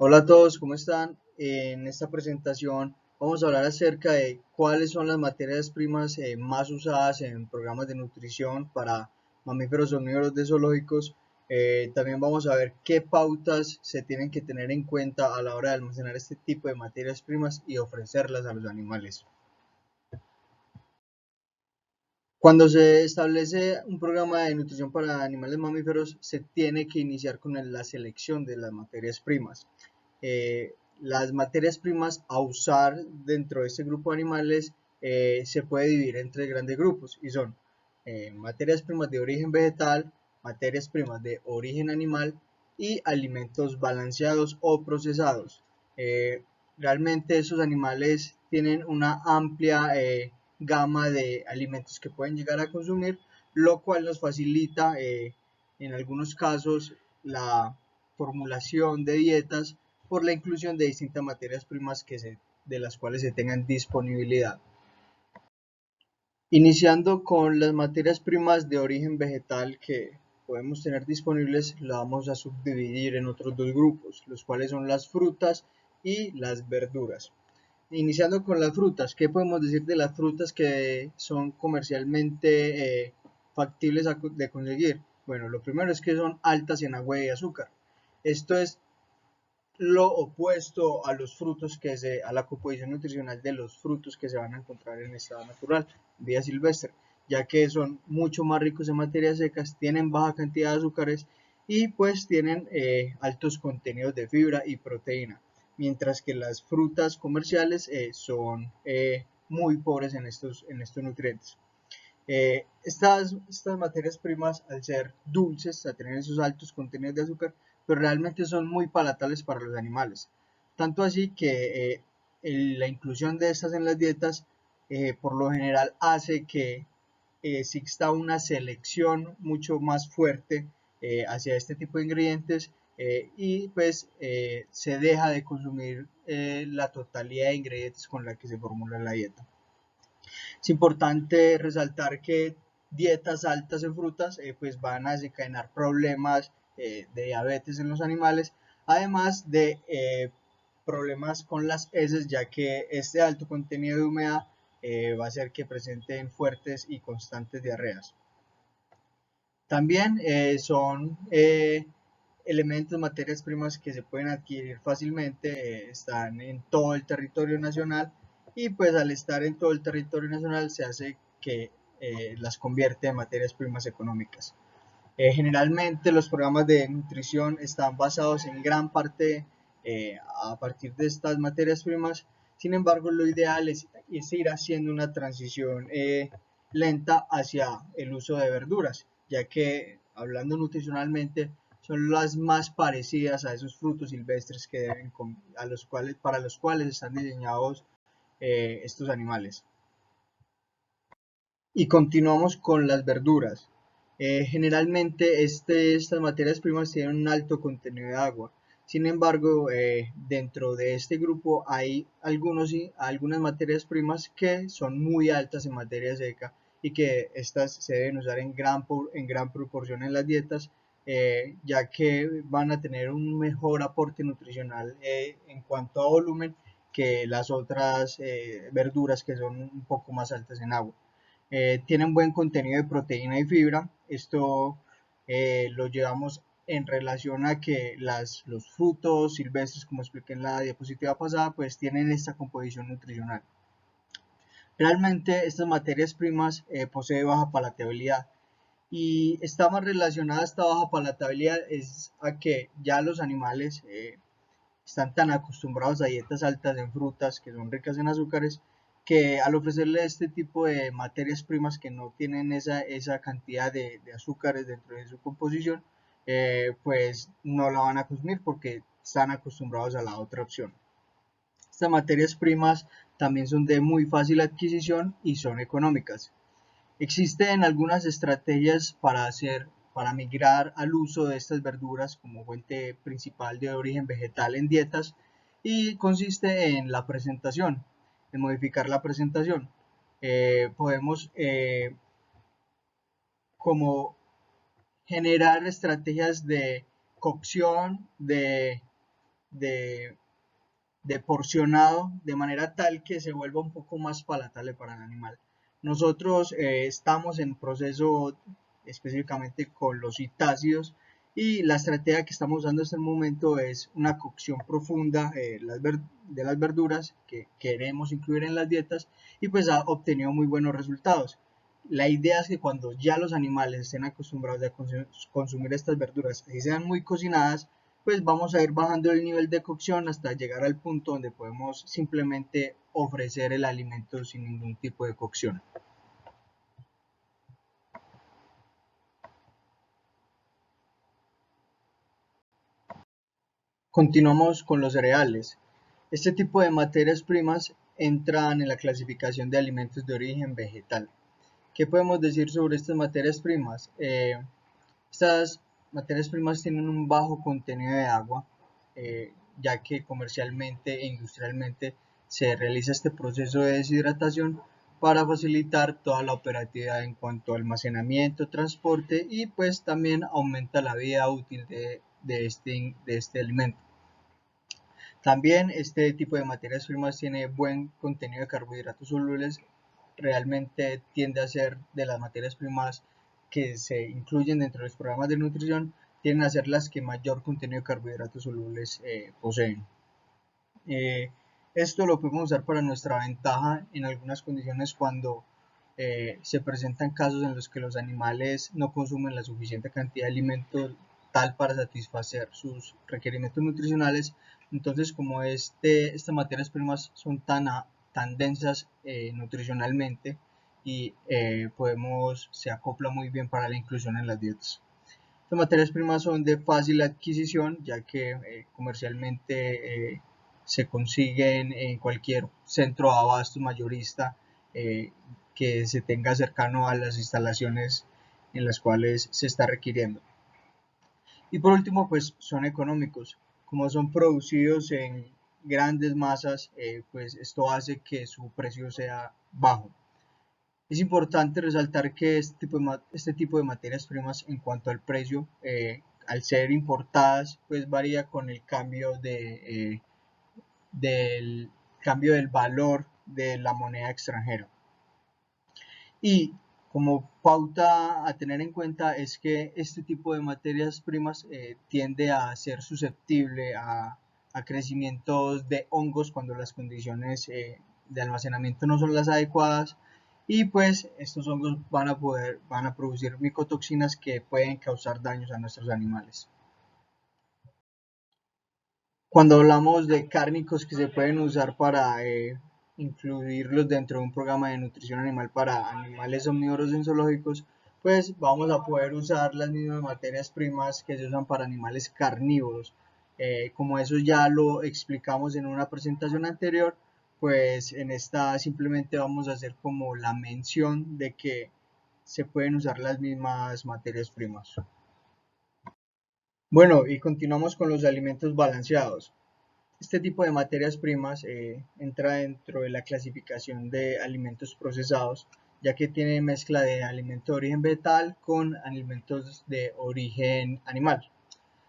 Hola a todos, ¿cómo están? En esta presentación vamos a hablar acerca de cuáles son las materias primas más usadas en programas de nutrición para mamíferos omnívoros de zoológicos. También vamos a ver qué pautas se tienen que tener en cuenta a la hora de almacenar este tipo de materias primas y ofrecerlas a los animales. Cuando se establece un programa de nutrición para animales mamíferos, se tiene que iniciar con la selección de las materias primas. Las materias primas a usar dentro de este grupo de animales se puede dividir entre grandes grupos y son materias primas de origen vegetal, materias primas de origen animal y alimentos balanceados o procesados. Eh, Realmente esos animales tienen una amplia gama de alimentos que pueden llegar a consumir, lo cual nos facilita en algunos casos la formulación de dietas por la inclusión de distintas materias primas de las cuales se tengan disponibilidad. Iniciando con las materias primas de origen vegetal que podemos tener disponibles, la vamos a subdividir en otros dos grupos, los cuales son las frutas y las verduras. Iniciando con las frutas, ¿qué podemos decir de las frutas que son comercialmente factibles de conseguir? Bueno, lo primero es que son altas en agua y azúcar. Esto es lo opuesto a los frutos a la composición nutricional de los frutos que se van a encontrar en estado natural, vía silvestre, ya que son mucho más ricos en materias secas, tienen baja cantidad de azúcares y pues tienen altos contenidos de fibra y proteína, mientras que las frutas comerciales son muy pobres en estos nutrientes. Estas materias primas, al ser dulces, a tener esos altos contenidos de azúcar, pero realmente son muy palatables para los animales. Tanto así que la inclusión de estas en las dietas por lo general hace que exista una selección mucho más fuerte hacia este tipo de ingredientes y pues se deja de consumir la totalidad de ingredientes con la que se formula la dieta. Es importante resaltar que dietas altas en frutas pues van a desencadenar problemas de diabetes en los animales, además de problemas con las heces, ya que este alto contenido de humedad va a hacer que presenten fuertes y constantes diarreas. También son elementos, materias primas que se pueden adquirir fácilmente, están en todo el territorio nacional y pues al estar en todo el territorio nacional se hace que las convierte en materias primas económicas. Generalmente los programas de nutrición están basados en gran parte a partir de estas materias primas, sin embargo lo ideal es ir haciendo una transición lenta hacia el uso de verduras, ya que hablando nutricionalmente son las más parecidas a esos frutos silvestres que para los cuales están diseñados estos animales. Y continuamos con las verduras. Generalmente estas materias primas tienen un alto contenido de agua. Sin embargo, dentro de este grupo hay algunas materias primas que son muy altas en materia seca y que estas se deben usar en gran proporción en las dietas, ya que van a tener un mejor aporte nutricional en cuanto a volumen que las otras verduras que son un poco más altas en agua. Tienen buen contenido de proteína y fibra. Esto lo llevamos en relación a que los frutos silvestres, como expliqué en la diapositiva pasada, pues tienen esta composición nutricional. Realmente estas materias primas poseen baja palatabilidad y está más relacionada esta baja palatabilidad es a que ya los animales están tan acostumbrados a dietas altas en frutas que son ricas en azúcares que al ofrecerle este tipo de materias primas que no tienen esa cantidad de azúcares dentro de su composición, pues no la van a consumir porque están acostumbrados a la otra opción. Estas materias primas también son de muy fácil adquisición y son económicas. Existen algunas estrategias para migrar al uso de estas verduras como fuente principal de origen vegetal en dietas y consiste en la presentación, en modificar la presentación. Podemos como generar estrategias de cocción, de de porcionado de manera tal que se vuelva un poco más palatable para el animal. Nosotros estamos en proceso específicamente con los citácidos y la estrategia que estamos usando en este momento es una cocción profunda de las verduras que queremos incluir en las dietas y pues ha obtenido muy buenos resultados. La idea es que cuando ya los animales estén acostumbrados a consumir estas verduras y sean muy cocinadas, pues vamos a ir bajando el nivel de cocción hasta llegar al punto donde podemos simplemente ofrecer el alimento sin ningún tipo de cocción. Continuamos con los cereales. Este tipo de materias primas entran en la clasificación de alimentos de origen vegetal. ¿Qué podemos decir sobre estas materias primas? Estas materias primas tienen un bajo contenido de agua, ya que comercialmente e industrialmente se realiza este proceso de deshidratación para facilitar toda la operatividad en cuanto a almacenamiento, transporte y pues también aumenta la vida útil de este alimento. También este tipo de materias primas tiene buen contenido de carbohidratos solubles, realmente tiende a ser de las materias primas que se incluyen dentro de los programas de nutrición, tienden a ser las que mayor contenido de carbohidratos solubles poseen. Esto lo podemos usar para nuestra ventaja en algunas condiciones cuando se presentan casos en los que los animales no consumen la suficiente cantidad de alimento tal para satisfacer sus requerimientos nutricionales. Entonces, como estas materias primas son tan densas nutricionalmente y se acopla muy bien para la inclusión en las dietas. Las materias primas son de fácil adquisición, ya que comercialmente se consiguen en cualquier centro de abasto mayorista que se tenga cercano a las instalaciones en las cuales se está requiriendo. Y por último, pues son económicos. Como son producidos en grandes masas, pues esto hace que su precio sea bajo. Es importante resaltar que este tipo de materias primas en cuanto al precio, al ser importadas, pues varía con el del cambio del valor de la moneda extranjera. Y como pauta a tener en cuenta es que este tipo de materias primas tiende a ser susceptible a crecimientos de hongos cuando las condiciones de almacenamiento no son las adecuadas y pues estos hongos van a producir micotoxinas que pueden causar daños a nuestros animales. Cuando hablamos de cárnicos que se pueden usar para incluirlos dentro de un programa de nutrición animal para animales omnívoros en zoológicos, pues vamos a poder usar las mismas materias primas que se usan para animales carnívoros. Como eso ya lo explicamos en una presentación anterior, pues en esta simplemente vamos a hacer como la mención de que se pueden usar las mismas materias primas. Bueno, y continuamos con los alimentos balanceados. Este tipo de materias primas entra dentro de la clasificación de alimentos procesados, ya que tiene mezcla de alimentos de origen vegetal con alimentos de origen animal.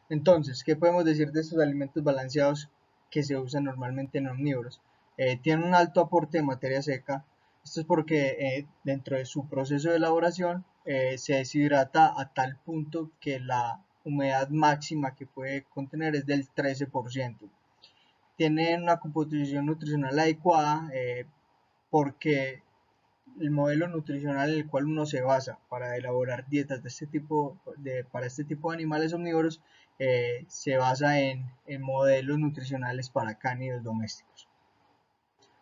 Entonces, ¿qué podemos decir de estos alimentos balanceados que se usan normalmente en omnívoros? Tienen un alto aporte de materia seca. Esto es porque dentro de su proceso de elaboración se deshidrata a tal punto que la humedad máxima que puede contener es del 13%. Tienen una composición nutricional adecuada porque el modelo nutricional en el cual uno se basa para elaborar dietas de para este tipo de animales omnívoros se basa en modelos nutricionales para cánidos domésticos.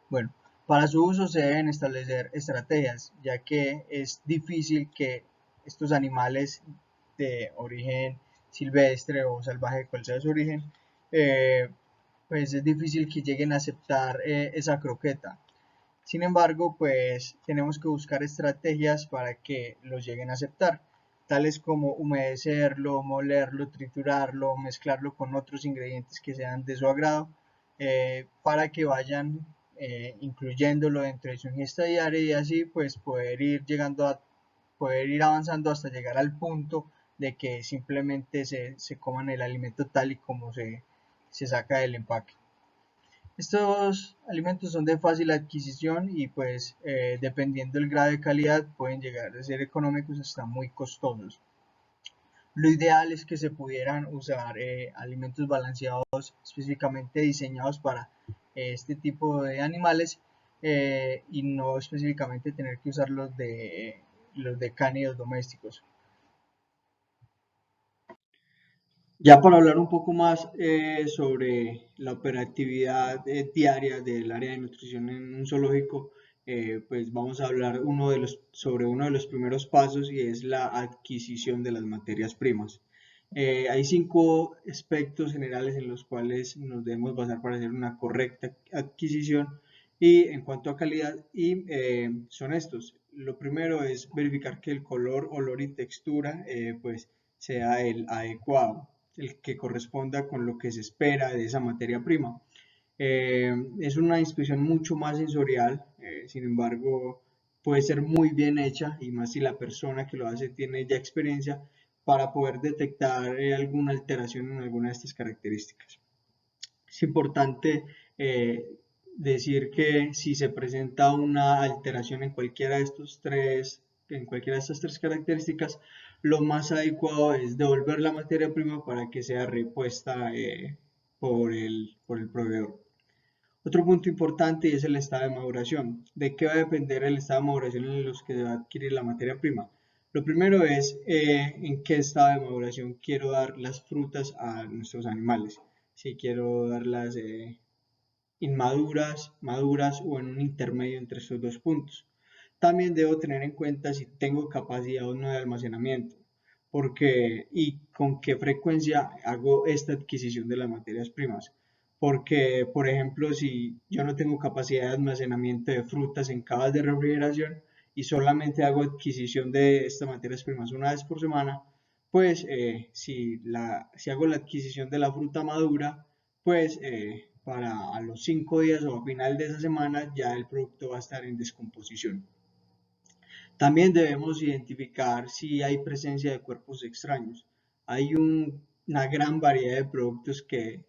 Bueno, para su uso se deben establecer estrategias, ya que es difícil que estos animales de origen silvestre o salvaje, cual sea su origen, pues es difícil que lleguen a aceptar esa croqueta. Sin embargo, pues tenemos que buscar estrategias para que los lleguen a aceptar, tales como humedecerlo, molerlo, triturarlo, mezclarlo con otros ingredientes que sean de su agrado, para que vayan incluyéndolo dentro de su ingesta diaria y así pues poder ir avanzando hasta llegar al punto de que simplemente se coman el alimento tal y como se saca del empaque. Estos alimentos son de fácil adquisición y pues dependiendo del grado de calidad pueden llegar a ser económicos hasta muy costosos. Lo ideal es que se pudieran usar alimentos balanceados específicamente diseñados para este tipo de animales y no específicamente tener que usar los de cánidos domésticos. Ya para hablar un poco más sobre la operatividad diaria del área de nutrición en un zoológico, pues vamos a hablar sobre uno de los primeros pasos y es la adquisición de las materias primas. Hay 5 aspectos generales en los cuales nos debemos basar para hacer una correcta adquisición y en cuanto a calidad son estos. Lo primero es verificar que el color, olor y textura pues sea el adecuado, el que corresponda con lo que se espera de esa materia prima. Es una inspección mucho más sensorial, sin embargo, puede ser muy bien hecha y más si la persona que lo hace tiene ya experiencia para poder detectar alguna alteración en alguna de estas características. Es importante decir que si se presenta una alteración en cualquiera de estas 3 características, lo más adecuado es devolver la materia prima para que sea repuesta por el proveedor. Otro punto importante es el estado de maduración. ¿De qué va a depender el estado de maduración en los que se va a adquirir la materia prima? Lo primero es en qué estado de maduración quiero dar las frutas a nuestros animales. Si quiero darlas inmaduras, maduras o en un intermedio entre estos 2 puntos. También debo tener en cuenta si tengo capacidad o no de almacenamiento, porque y con qué frecuencia hago esta adquisición de las materias primas. Porque, por ejemplo, si yo no tengo capacidad de almacenamiento de frutas en cajas de refrigeración y solamente hago adquisición de estas materias primas una vez por semana, pues si hago la adquisición de la fruta madura, pues para a los 5 días o a final de esa semana ya el producto va a estar en descomposición. También debemos identificar si hay presencia de cuerpos extraños. Hay una gran variedad de productos que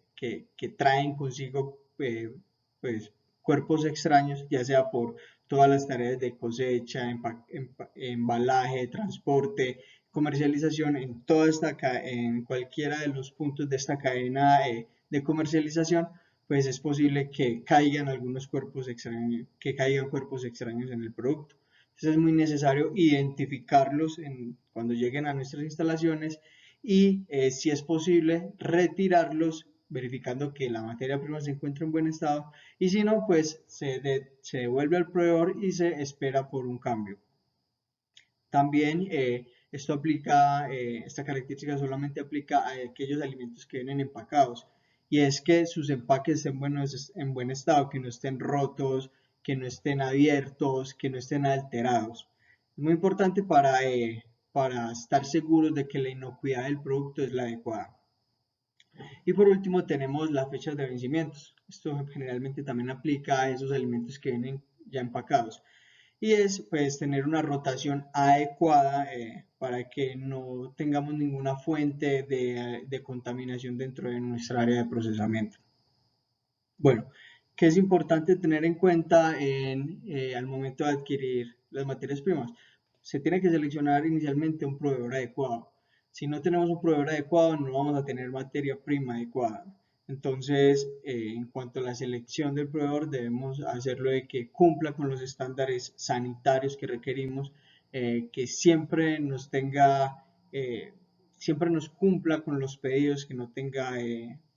traen consigo pues, cuerpos extraños, ya sea por todas las tareas de cosecha, embalaje, transporte, comercialización, en cualquiera de los puntos de esta cadena de comercialización, pues es posible que caigan cuerpos extraños en el producto. Entonces es muy necesario identificarlos cuando lleguen a nuestras instalaciones y si es posible retirarlos verificando que la materia prima se encuentra en buen estado y si no, pues se devuelve al proveedor y se espera por un cambio. También esta característica solamente aplica a aquellos alimentos que vienen empacados y es que sus empaques estén en buen estado, que no estén rotos, que no estén abiertos, que no estén alterados. Es muy importante para estar seguros de que la inocuidad del producto es la adecuada. Y por último tenemos las fechas de vencimientos. Esto generalmente también aplica a esos alimentos que vienen ya empacados y es pues tener una rotación adecuada para que no tengamos ninguna fuente de contaminación dentro de nuestra área de procesamiento. Bueno, ¿qué es importante tener en cuenta al momento de adquirir las materias primas? Se tiene que seleccionar inicialmente un proveedor adecuado. Si no tenemos un proveedor adecuado, no vamos a tener materia prima adecuada. Entonces, en cuanto a la selección del proveedor, debemos hacerlo de que cumpla con los estándares sanitarios que requerimos, que siempre nos cumpla con los pedidos, que no tenga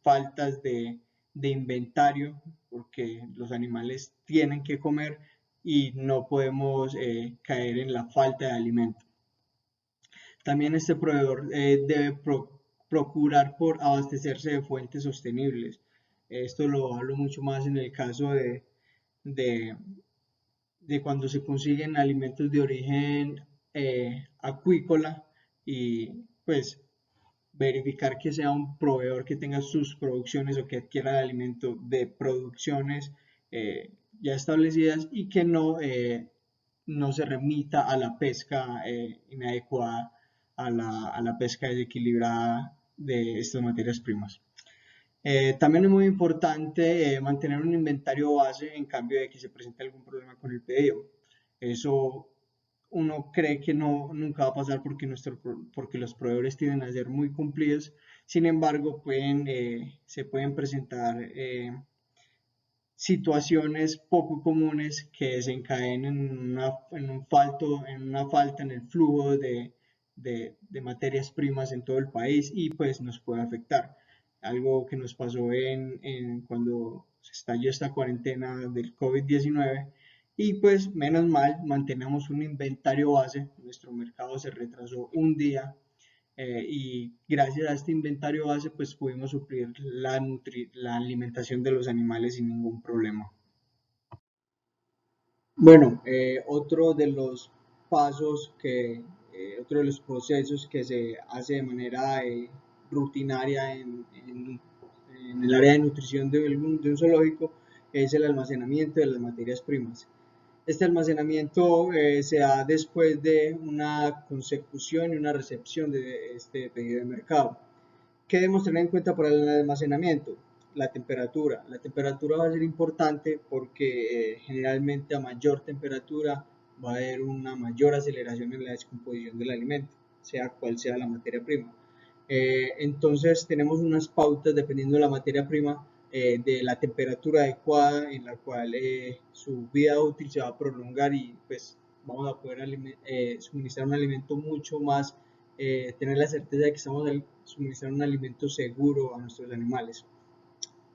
faltas de inventario, porque los animales tienen que comer y no podemos caer en la falta de alimento. También este proveedor debe procurar por abastecerse de fuentes sostenibles. Esto lo hablo mucho más en el caso de, de cuando se consiguen alimentos de origen acuícola y pues verificar que sea un proveedor que tenga sus producciones o que adquiera el alimento de producciones ya establecidas y que no se remita a la pesca inadecuada, a la pesca desequilibrada de estas materias primas. También es muy importante mantener un inventario base en cambio de que se presente algún problema con el pedido. Eso uno cree que no, nunca va a pasar porque, porque los proveedores tienden a ser muy cumplidos. Sin embargo, se pueden presentar situaciones poco comunes que desencadenen en una falta en el flujo de materias primas en todo el país y pues nos puede afectar. Algo que nos pasó cuando se estalló esta cuarentena del COVID-19 y pues menos mal mantenemos un inventario base, nuestro mercado se retrasó un día y gracias a este inventario base pues pudimos suplir la alimentación de los animales sin ningún problema. Bueno, otro de los otro de los procesos que se hace de manera rutinaria en el área de nutrición de un zoológico es el almacenamiento de las materias primas. Este almacenamiento se da después de una consecución y una recepción de este pedido de mercado. ¿Qué debemos tener en cuenta para el almacenamiento? La temperatura. La temperatura va a ser importante porque generalmente a mayor temperatura va a haber una mayor aceleración en la descomposición del alimento, sea cual sea la materia prima. Entonces tenemos unas pautas dependiendo de la materia prima de la temperatura adecuada en la cual su vida útil se va a prolongar y pues vamos a poder suministrar un alimento mucho más, tener la certeza de que estamos suministrando un alimento seguro a nuestros animales.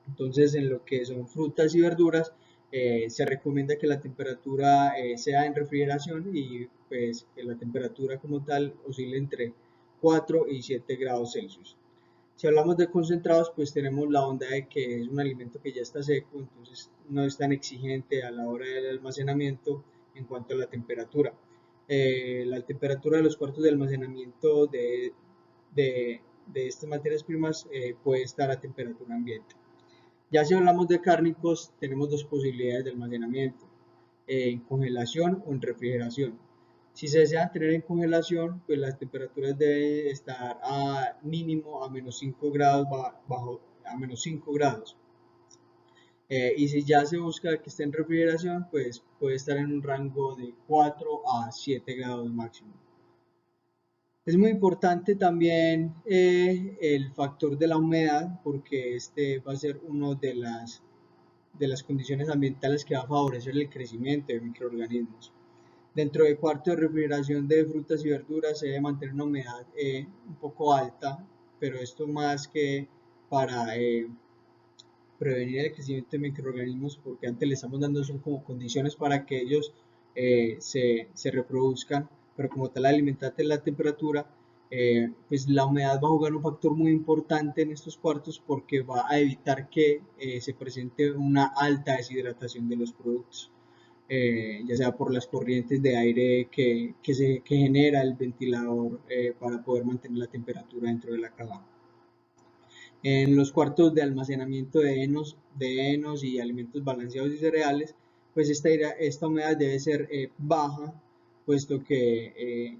Entonces, en lo que son frutas y verduras, se recomienda que la temperatura sea en refrigeración y pues que la temperatura como tal oscile entre 4 y 7 grados Celsius. Si hablamos de concentrados, pues tenemos la onda de que es un alimento que ya está seco, entonces no es tan exigente a la hora del almacenamiento en cuanto a la temperatura. La temperatura de los cuartos de almacenamiento de estas materias primas puede estar a temperatura ambiente. Ya si hablamos de cárnicos, tenemos dos posibilidades de almacenamiento, en congelación o en refrigeración. Si se desea tener en congelación, pues las temperaturas deben estar a mínimo a menos 5 grados, a menos 5 grados. Y si ya se busca que esté en refrigeración, pues puede estar en un rango de 4 a 7 grados máximo. Es muy importante también el factor de la humedad, porque este va a ser uno de las condiciones ambientales que va a favorecer el crecimiento de microorganismos. Dentro de cuarto de refrigeración de frutas y verduras se debe mantener una humedad un poco alta, pero esto más que para prevenir el crecimiento de microorganismos, porque antes le estamos dando son como condiciones para que ellos se reproduzcan, pero como tal alimentate la temperatura, pues la humedad va a jugar un factor muy importante en estos cuartos porque va a evitar que se presente una alta deshidratación de los productos. Ya sea por las corrientes de aire que genera el ventilador para poder mantener la temperatura dentro de la caja. En los cuartos de almacenamiento de henos y alimentos balanceados y cereales, pues esta humedad debe ser baja, puesto que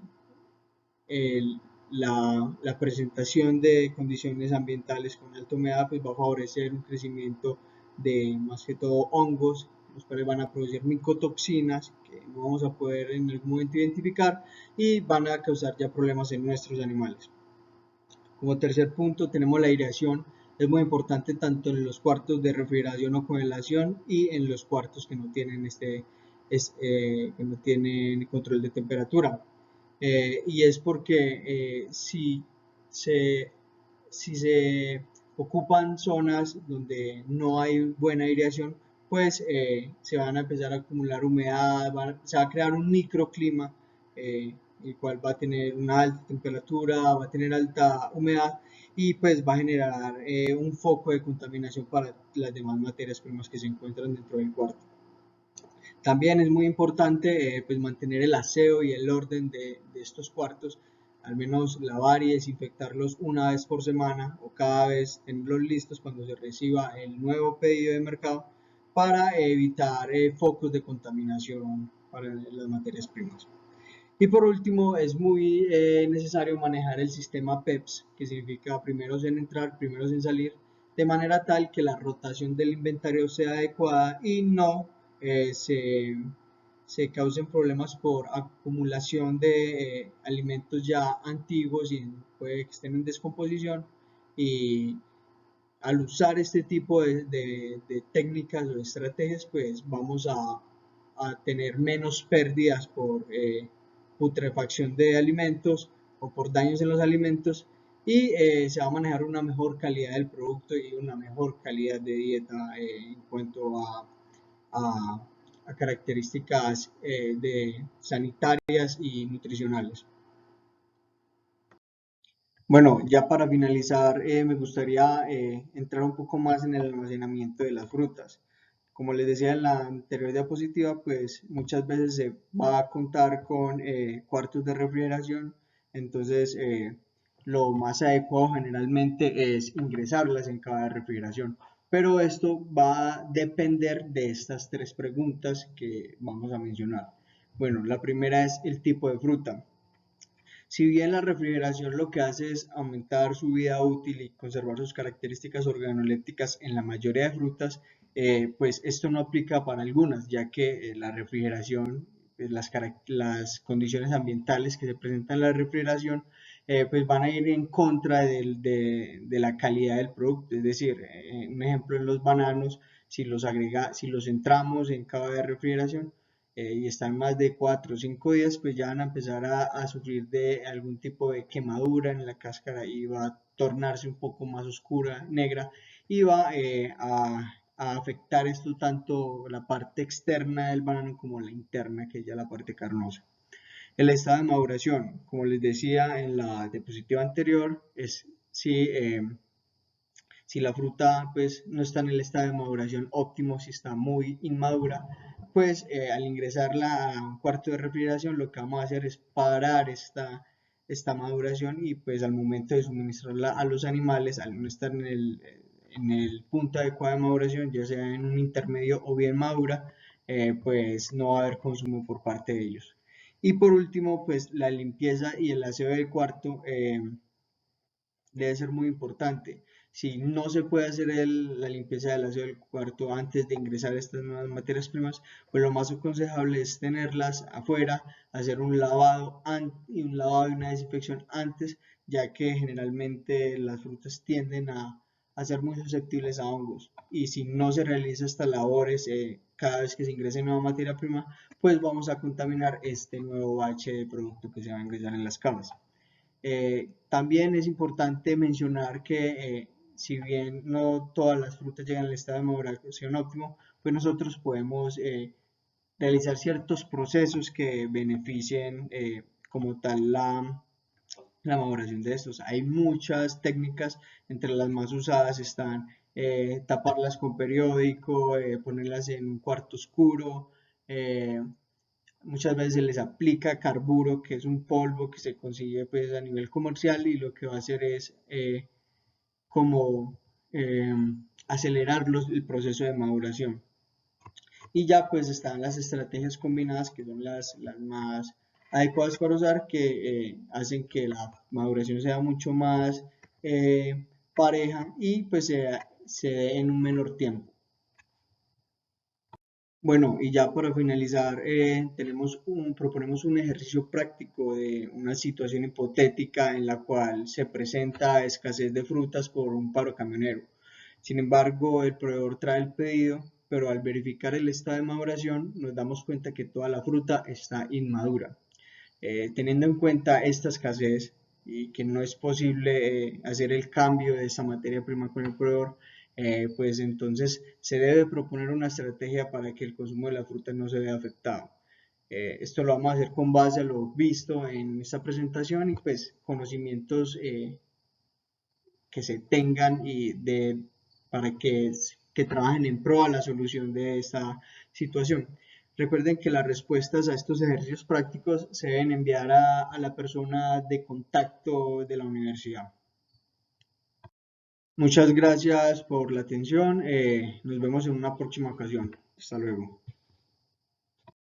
la presentación de condiciones ambientales con alta humedad pues va a favorecer un crecimiento de más que todo hongos, los cuales van a producir micotoxinas que no vamos a poder en algún momento identificar y van a causar ya problemas en nuestros animales. Como tercer punto tenemos la aireación, es muy importante tanto en los cuartos de refrigeración o congelación y en los cuartos que no tienen, que no tienen control de temperatura. Y es porque se, si se ocupan zonas donde no hay buena aireación, pues se van a empezar a acumular humedad, se va a crear un microclima, el cual va a tener una alta temperatura, va a tener alta humedad y pues va a generar un foco de contaminación para las demás materias primas que se encuentran dentro del cuarto. También es muy importante pues mantener el aseo y el orden de estos cuartos, al menos lavar y desinfectarlos una vez por semana o cada vez tenerlos listos cuando se reciba el nuevo pedido de mercado para evitar focos de contaminación para las materias primas. Y por último, es muy necesario manejar el sistema PEPS, que significa primeros en entrar, primeros en salir, de manera tal que la rotación del inventario sea adecuada y no se causen problemas por acumulación de alimentos ya antiguos y puede que estén en descomposición. Y al usar este tipo de técnicas o estrategias, pues vamos a tener menos pérdidas por putrefacción de alimentos o por daños en los alimentos, y se va a manejar una mejor calidad del producto y una mejor calidad de dieta en cuanto a, a características sanitarias y nutricionales. Bueno, ya para finalizar, me gustaría entrar un poco más en el almacenamiento de las frutas. Como les decía en la anterior diapositiva, pues muchas veces se va a contar con cuartos de refrigeración. Entonces lo más adecuado generalmente es ingresarlas en cada refrigeración. Pero esto va a depender de estas tres preguntas que vamos a mencionar. Bueno, la primera es el tipo de fruta. Si bien la refrigeración lo que hace es aumentar su vida útil y conservar sus características organolépticas en la mayoría de frutas, pues esto no aplica para algunas, ya que la refrigeración, pues las condiciones ambientales que se presentan en la refrigeración, pues van a ir en contra de la calidad del producto. Es decir, un ejemplo en los bananos, si los entramos en cava de refrigeración, y están más de 4 o 5 días, pues ya van a empezar a sufrir de algún tipo de quemadura en la cáscara y va a tornarse un poco más oscura, negra, y va a afectar esto tanto la parte externa del banano como la interna, que es ya la parte carnosa. El estado de maduración, como les decía en la diapositiva anterior, es si la fruta pues no está en el estado de maduración óptimo, si está muy inmadura, pues al ingresarla a un cuarto de refrigeración lo que vamos a hacer es parar esta maduración, y pues al momento de suministrarla a los animales, al no estar en el punto adecuado de maduración, ya sea en un intermedio o bien madura, pues no va a haber consumo por parte de ellos. Y por último, pues la limpieza y el aseo del cuarto debe ser muy importante. Si no se puede hacer la limpieza del aseo del cuarto antes de ingresar estas nuevas materias primas, pues lo más aconsejable es tenerlas afuera, hacer un lavado y una desinfección antes, ya que generalmente las frutas tienden a ser muy susceptibles a hongos. Y si no se realiza estas labores cada vez que se ingrese nueva materia prima, pues vamos a contaminar este nuevo bache de producto que se va a ingresar en las camas. También es importante mencionar que si bien no todas las frutas llegan al estado de maduración óptimo, pues nosotros podemos realizar ciertos procesos que beneficien como tal la maduración de estos. Hay muchas técnicas, entre las más usadas están taparlas con periódico, ponerlas en un cuarto oscuro. Muchas veces se les aplica carburo, que es un polvo que se consigue pues a nivel comercial, y lo que va a hacer es como eh, acelerar el proceso de maduración. Y ya pues están las estrategias combinadas, que son las más adecuadas para usar, que hacen que la maduración sea mucho más pareja y pues se dé en un menor tiempo. Bueno, y ya para finalizar, proponemos un ejercicio práctico de una situación hipotética en la cual se presenta escasez de frutas por un paro camionero. Sin embargo, el proveedor trae el pedido, pero al verificar el estado de maduración nos damos cuenta que toda la fruta está inmadura. Teniendo en cuenta esta escasez y que no es posible hacer el cambio de esa materia prima con el proveedor, pues entonces se debe proponer una estrategia para que el consumo de la fruta no se vea afectado. Esto lo vamos a hacer con base a lo visto en esta presentación y pues conocimientos que se tengan para que trabajen en pro a la solución de esta situación. Recuerden que las respuestas a estos ejercicios prácticos se deben enviar a la persona de contacto de la universidad. Muchas gracias por la atención. Nos vemos en una próxima ocasión. Hasta luego.